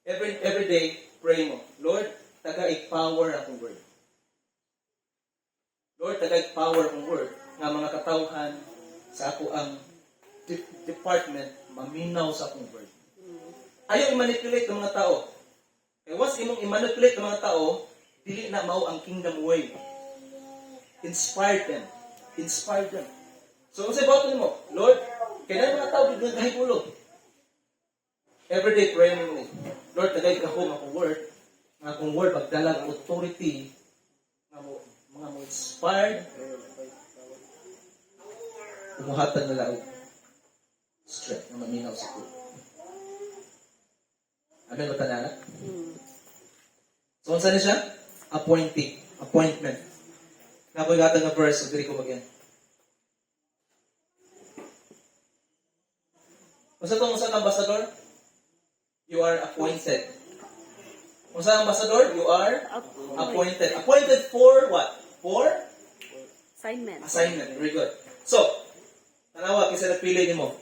Every day, pray mo. Lord, taga-power akong word. Lord, taga-power akong word nga mga katawhan sa ako ang department maminaw sa akong word. Ayaw i-manipulate ng mga tao. Kaya once imong i-manipulate ng mga tao, dili na mao ang kingdom way. Inspire them. Inspire them. So, kung sa ibato mo, Lord, kaya na mga tao biglang kahigulo. Everyday prayer mo ni, Lord, tagay ka home akong word, nga akong word, pagdalag authority, nga mga mo inspired, umuhatan nila og strength na maminaw sa tulo. Amen ba tanan? So, unsa ni siya? Appointment. Nakoy gatag nga verse, so diri ko magyan. Unsa ang ambassador? You are appointed. Unsa ang ambassador? You are appointed. Appointed for what? For Assignment. assignment. Very good. So, tanawa kinsa napili nimo?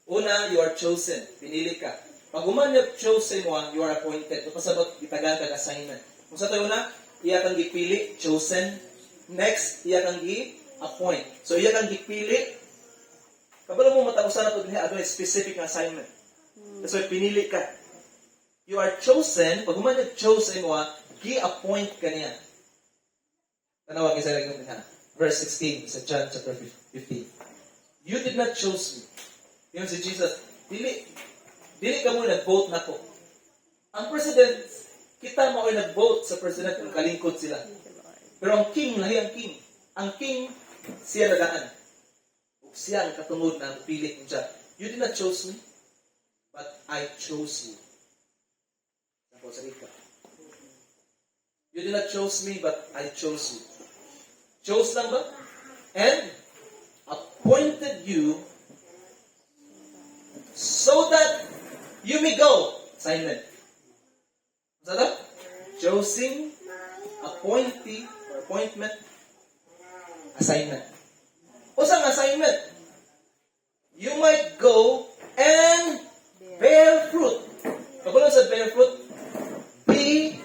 Una, you are chosen. Pinili ka. Pag human yung chosen mo, you are appointed. Ito pasabot, itagan ka assignment. Kung sa tayo na, iya kang gipili, chosen. Next, iya kang gi-appoint. So, iya kang gipili. Kabalo mo matapusan na ito din, ano specific na assignment. So, pinili ka. You are chosen. Pag human yung chosen mo, gi-appoint ka niya. Tanawa kayo sa lagyan din ha. Verse 16 sa John chapter 15. You did not choose me. Yun si Jesus. Dili ka mo nag-vote na ko. Ang president, kita mo ay nag-vote sa president kung kalingkod sila. Pero ang king, lahi ang king. Ang king, siya nagaan. O siya ang katungod na pilit niya. You did not choose me, but I chose you. Ako sa ika. You did not choose me, but I chose you. Chose lang ba? And appointed you so that you may go. Assignment. What's that? Choosing, appointee, or appointment, assignment. What's ang assignment? You might go and bear fruit. Kapag sa bear fruit, be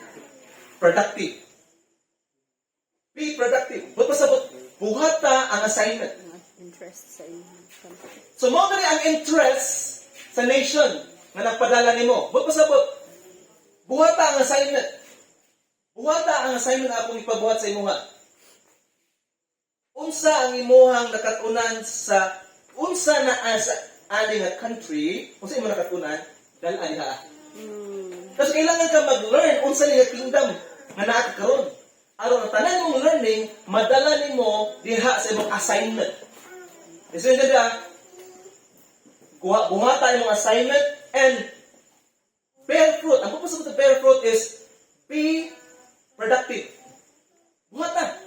productive. Be productive. Ba't pasabot? Buhata ang assignment. Interest sa inyo. So, mo na ang interest sa nation nga nagpadala nimo. Ba't pasabot? Buhata ang assignment. Buhata ang assignment na akong ipabuhat sa imuha. Unsa ang imuhang nakatunan sa unsa na as ani nga country, unsa imo nakatunan dal ani ha. Kasi kailangan ka mag-learn unsa ni nga kingdom nga naa karon. Aron ang tanan mong learning madala nimo diha sa imong assignment. Isa yun dyan, buhata imong assignment and bear fruit. Ang purpose of the bear fruit is be productive. Buhata.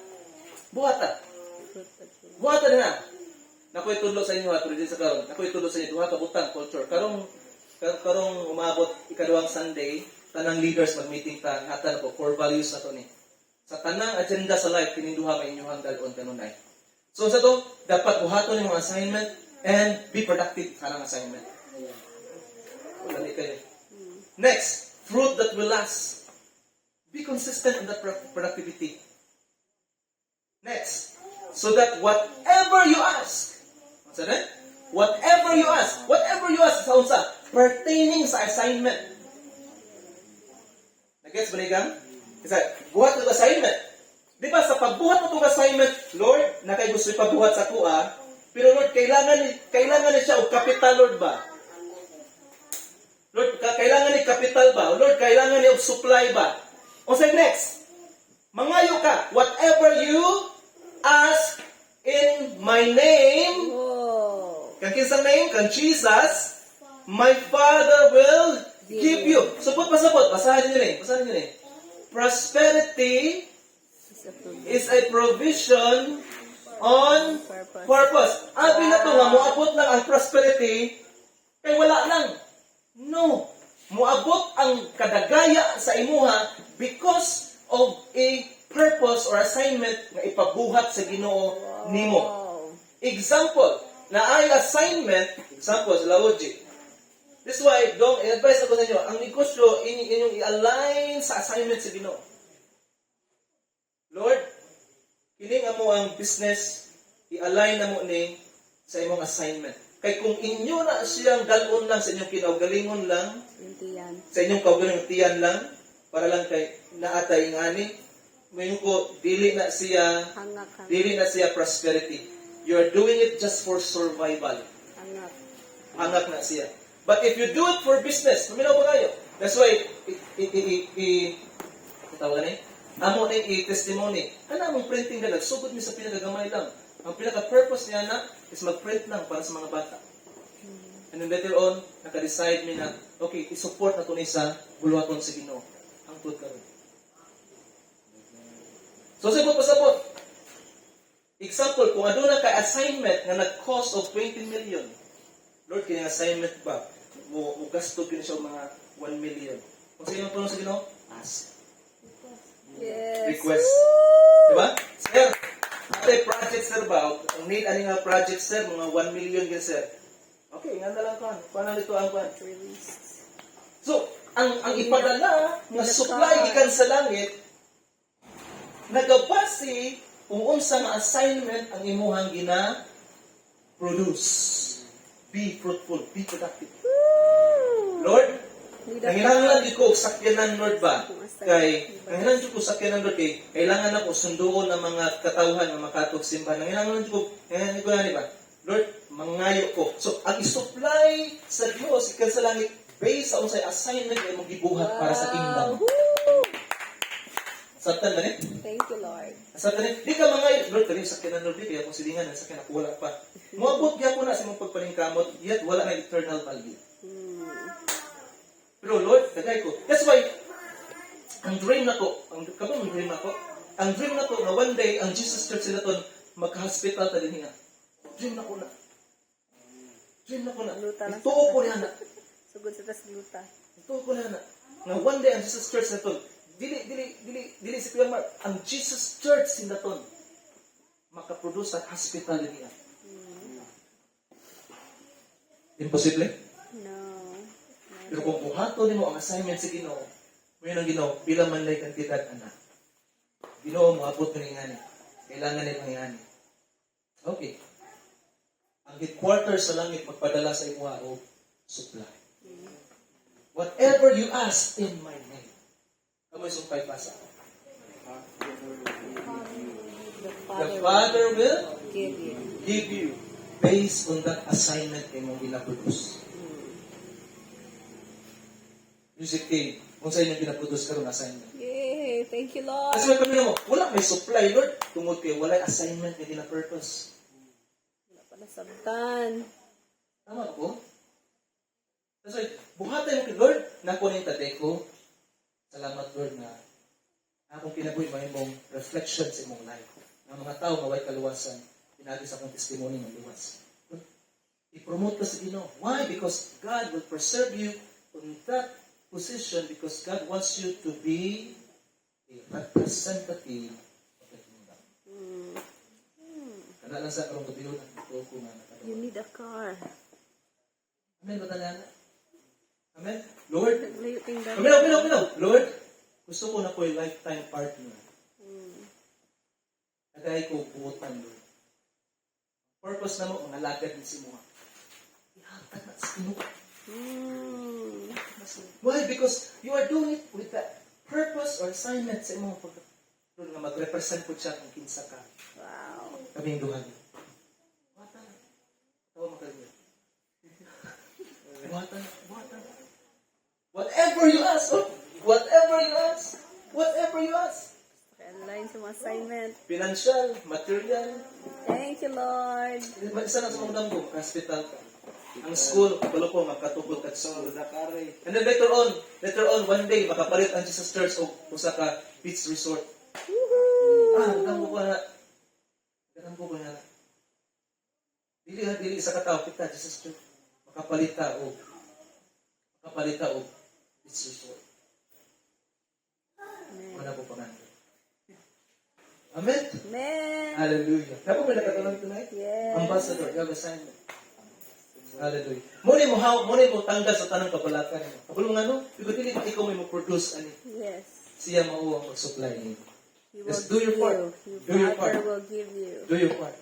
Buhata na. Nakoy tudlo sa inyo ato din sa karon. Nakoy tudlo sa inyo duha ka butang culture. Karong umabot ikaduhang Sunday, tanang leaders mag-meeting ta hatan ko core values na to ni. Sa tanang agenda sa life kininduha may inyong dalon kanunay. So sa to dapat buhaton imong assignment and be productive kanang assignment. Wala ni kayo. Next, fruit that will last. Be consistent in that productivity. Next, so that whatever you ask, what's that? Whatever you ask sa unsa pertaining sa assignment. Nagets ba nigang? Kasi buhat ng assignment. Di ba sa pagbuhat mo itong assignment, Lord, nakay gusto ipagbuhat sa kuha, pero Lord, kailangan ni siya o kapital, Lord ba? Lord, kailangan ni kapital ba? Lord, kailangan ni og supply ba? O say next, mangayo ka, whatever you ask in my name, kang kinsang name, kang Jesus, my Father will give you. Supot. Basahin niyo ni. Prosperity is a provision on purpose. Abi na to nga moabot lang ang prosperity kay wala lang. No. Moabot ang kadagaya sa imuha because of a purpose or assignment nga ipabuhat sa Ginoo nimo. Example, na ay assignment, example sa logic. This is why, advice ako sa inyo, ang negosyo, inyong i-align sa assignment sa Ginoo. Lord, kining amo ang business, i-align na mo ni sa imong assignment. Kay kung inyo na siyang dalon lang sa inyong kinaugalingon lang, sa inyong kaugalingon tiyan lang, para lang kay naatay ngani, ngayon ko, dili na siya prosperity. You're doing it just for survival. Hangak na siya. But if you do it for business, luminaw ba kayo? That's why, amo na i-testimony. Kana mong printing na nagsugod mi sa pinakagamay lang. Ang pinaka-purpose niya na is mag-print lang para sa mga bata. And then later on, naka-decide mi na, okay, i-support na ito ni sa buluhaton sa Ginoo. Ang tud karon. So, sabot. Example, kung aduna ka assignment nga nag-cost of 20 million, Lord, kaya assignment ba? Mo gasto kini siya og mga 1 million. Kung sa imong sa Ginoo, ask. Yes. Request. Diba? Sir, atay project sir ba? Ang need ani nga project sir, mga 1 million gan sir. Okay, nga na lang kan. Paano nito ang kan? Released. So, ang ipadala nga supply gikan sa langit nagabase kung unsa nga assignment ang imuhang gina-produce. Be fruitful, be productive. Lord, nanginahanglan di ko og sakyanan, Lord ba? Nanginahanglan di ko sakyanan, Lord, kay kailangan ako sunduon ang mga katawhan, mga makatog simbahan. Nanginahanglan di ko gani ba? Lord, mangayo ko. So, ang isupply sa Dios ikan sa langit based sa unsay assignment nga imong gibuhat para sa kingdom. Sabtan ba ni? Thank you, Lord. Sabtan ni, di ka mangayo. Lord, kani sakyanan, Lord, kaya kung silingan ang sakyan ako wala pa. Moabot gyapon na sa imong pagpaningkamot, yet wala na eternal value. Pero Lord, tagay ko. That's why, ang dream na ko, ang dream na ko, na one day, ang Jesus Church sila ton, magka-hospital ta din niya. Dream na ko na. Luta lang Ituo ko na. Sugod sa tas luta. Ituo ko na. Na one day, ang Jesus Church na ton, dili si Kuya Mark, ang Jesus Church sila ton, makaproduce sa hospital niya. Imposible? No. Pero kung buhato nimo ang assignment sa Ginoo, may nang Ginoo, pila man lay kantidad ana. Ginoo mo abot ni ngani. Kailangan ni ngani. Okay. Ang headquarters sa langit magpadala sa imo og supply. Whatever you ask in my name. Kamoy sumpay pasa. The Father will give you based on that assignment kay mong ginaproduce. Music team, kung sa inyo ginaproduce karon assignment. Yay! Thank you, Lord. Kasi may kami mo, wala may supply, Lord. Tungod kay wala assignment na gina-purpose. Wala pa nasabtan. Tama ko? Kasi buhatan mo kay Lord, nako na yung tatay ko. Salamat, Lord, na akong kinabuhi mahimong reflection sa imong life. Ang mga tao maway kaluwasan, pinagi sa akong testimony ng luwas. I-promote ka sa Ginoo. Why? Because God will preserve you on that position because God wants you to be a representative of the kingdom. Kana lang sa karong gabi na ito ko nga nakadawat. You need a car. Amen ba tanan? Amen? Lord, Layo tingnan. amen. Lord, gusto ko na po yung lifetime partner. Nagay ko buotan, Lord. Purpose na mo, mga lagad ni si Mua. Ihatag na sa Ginoo. Why? Because you are doing it with that purpose or assignment sa imong pagkatulong nga mag-represent po siya kung kinsa ka. Wow. Kaming duha. Wata na. Tawa mo kayo. Wata na. Whatever you ask, whatever you ask. Align sa mga assignment. Financial, material. Thank you, Lord. Isa na sa mga damgo, hospital ka. Ang school, kabalo ko, magkatukod ka sa school. And then later on, one day, makapalit ang Jesus Church o usa ka beach resort. Ganang ko na. Dili sa katao, kita, Jesus Church. Makapalita o beach resort. Wala po pangalan. Amen? Amen. Hallelujah. Dapat may nakatalang tonight? Yes. Ambassador, you have assignment. Hallelujah. Muna mo tanggal sa tanang kabalatan mo. Kapag mo nga no, dili pa ikaw may mag-produce ani. Yes. Siya mao ang mag-supply niyo. He Just will do your give part. you. Do your part. Father will give you. Do your part.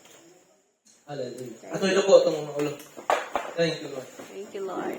Hallelujah. Ato ito ko itong mga ulo. Thank you, Lord. Thank you, Lord.